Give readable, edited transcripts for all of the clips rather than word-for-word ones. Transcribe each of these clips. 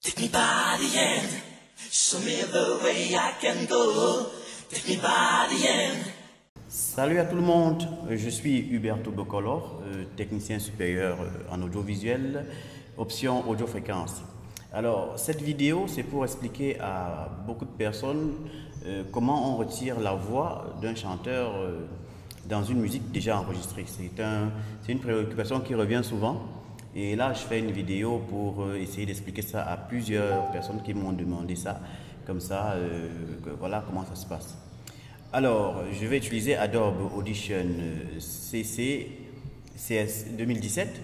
Take me by the hand, show me the way I can go. Take me by the hand. Salut à tout le monde, je suis Huberto Bocolor, technicien supérieur en audiovisuel, option audio-fréquence. Alors, cette vidéo, c'est pour expliquer à beaucoup de personnes comment on retire la voix d'un chanteur dans une musique déjà enregistrée. C'est une préoccupation qui revient souvent. Et là, je fais une vidéo pour essayer d'expliquer ça à plusieurs personnes qui m'ont demandé ça. Comme ça, voilà comment ça se passe. Alors, je vais utiliser Adobe Audition CC CS 2017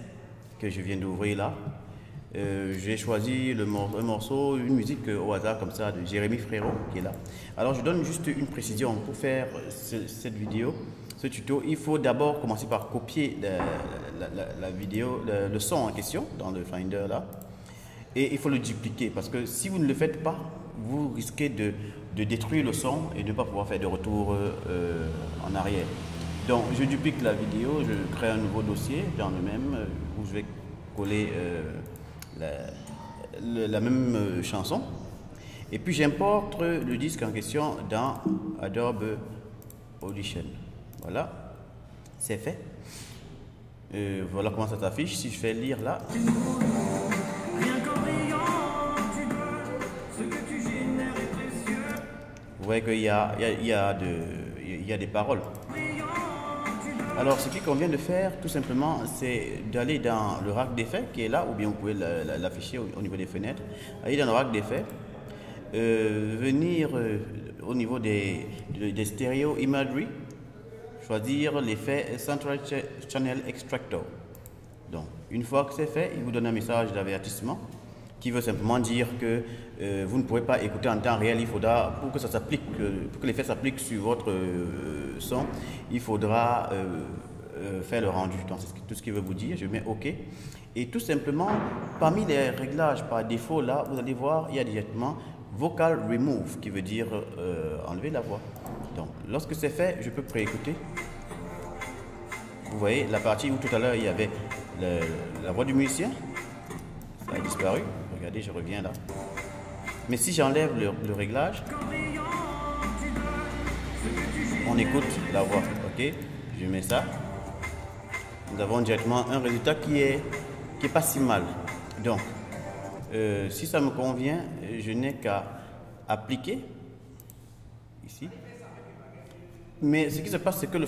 que je viens d'ouvrir là. J'ai choisi un morceau, une musique au hasard comme ça de Jérémy Frérot qui est là. Alors, je donne juste une précision pour faire cette vidéo, ce tuto. Il faut d'abord commencer par copier la vidéo, le son en question dans le Finder là. Et il faut le dupliquer parce que si vous ne le faites pas, vous risquez de détruire le son et de ne pas pouvoir faire de retour en arrière. Donc je duplique la vidéo, je crée un nouveau dossier dans le même où je vais coller la même chanson. Et puis j'importe le disque en question dans Adobe Audition. Voilà, c'est fait. Voilà comment ça s'affiche. Si je fais lire là. Vous voyez qu'il y a des paroles. Alors, ce qu'il convient de faire, tout simplement, c'est d'aller dans le rack d'effets qui est là, ou bien vous pouvez l'afficher au niveau des fenêtres. Aller dans le rack d'effets, venir au niveau des stéréo imagery, choisir l'effet Central Channel Extractor. Donc, une fois que c'est fait, il vous donne un message d'avertissement qui veut simplement dire que vous ne pourrez pas écouter en temps réel. Il faudra, pour que ça s'applique, pour que l'effet s'applique sur votre son, il faudra faire le rendu. Donc, c'est tout ce qu'il veut vous dire. Je mets OK. Et tout simplement, parmi les réglages par défaut, là, vous allez voir, il y a directement Vocal Remove, qui veut dire enlever la voix. Donc, lorsque c'est fait, je peux préécouter. Vous voyez la partie où tout à l'heure, il y avait la voix du musicien. Ça a disparu. Regardez, je reviens là. Mais si j'enlève le réglage, on écoute la voix. Ok, je mets ça. Nous avons directement un résultat qui est pas si mal. Donc, si ça me convient, je n'ai qu'à appliquer ici. Mais ce qui se passe, c'est que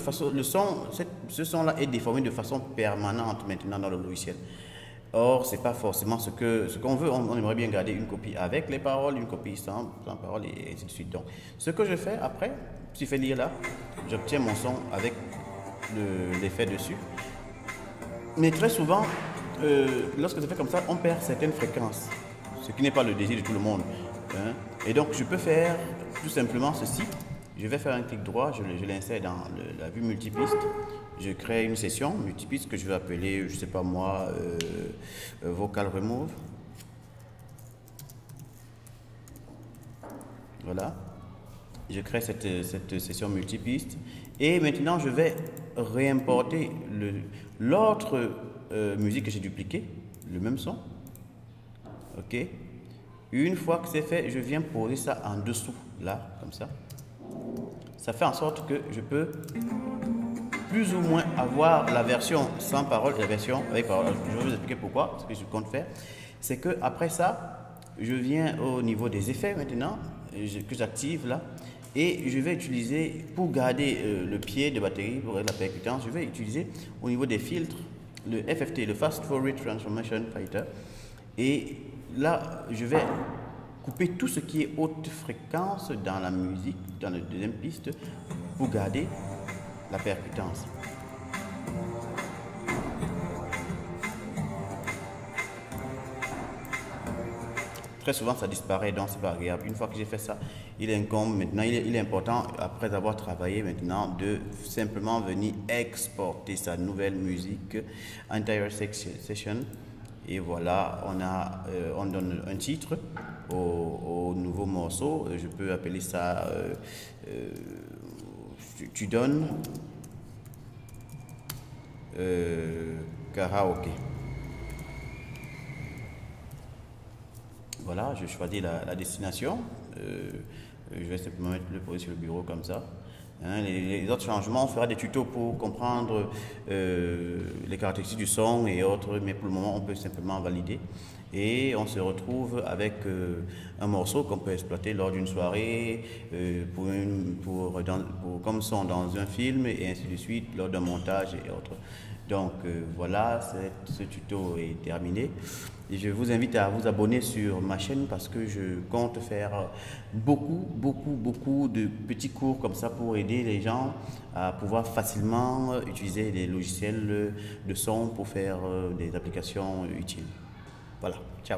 ce son-là est déformé de façon permanente maintenant dans le logiciel. Or, ce n'est pas forcément ce qu'on veut. On aimerait bien garder une copie avec les paroles, une copie sans paroles et ainsi de suite. Donc, ce que je fais après, si je fais lire là, j'obtiens mon son avec l'effet dessus. Mais très souvent, lorsque je fais comme ça, on perd certaines fréquences, ce qui n'est pas le désir de tout le monde. Hein. Et donc, je peux faire tout simplement ceci. Je vais faire un clic droit, je l'insère dans la vue multipiste. Je crée une session multipiste que je vais appeler, je ne sais pas moi, Vocal Remove. Voilà. Je crée cette session multipiste. Et maintenant, je vais réimporter l'autre musique que j'ai dupliquée, le même son. OK. Une fois que c'est fait, je viens poser ça en dessous, là, comme ça. Ça fait en sorte que je peux plus ou moins avoir la version sans parole et la version avec parole. Je vais vous expliquer pourquoi. Ce que je compte faire, c'est que après ça, je viens au niveau des effets maintenant que j'active là, et je vais utiliser pour garder le pied de batterie pour la percutance. Je vais utiliser au niveau des filtres le FFT, le Fast Forward Transformation Fighter, et là je vais couper tout ce qui est haute fréquence dans la musique, dans la deuxième piste, pour garder la percutance. Très souvent, ça disparaît, donc c'est pas agréable. Une fois que j'ai fait ça, il incombe maintenant, il est important, après avoir travaillé maintenant, de simplement venir exporter sa nouvelle musique, Entire Session. Et voilà, on donne un titre au nouveau morceau. Je peux appeler ça tu donnes karaoké. voilà, je choisis la destination. Je vais simplement le poser sur le bureau comme ça. Hein, les autres changements, on fera des tutos pour comprendre les caractéristiques du son et autres, mais pour le moment, on peut simplement valider. Et on se retrouve avec un morceau qu'on peut exploiter lors d'une soirée, comme son dans un film, et ainsi de suite, lors d'un montage et autres. Donc voilà, ce tuto est terminé. Et je vous invite à vous abonner sur ma chaîne parce que je compte faire beaucoup de petits cours comme ça pour aider les gens à pouvoir facilement utiliser les logiciels de son pour faire des applications utiles. Voilà, ciao.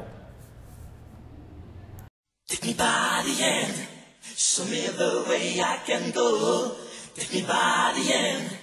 Take me by the hand, show me the way I can go. Take me by the hand.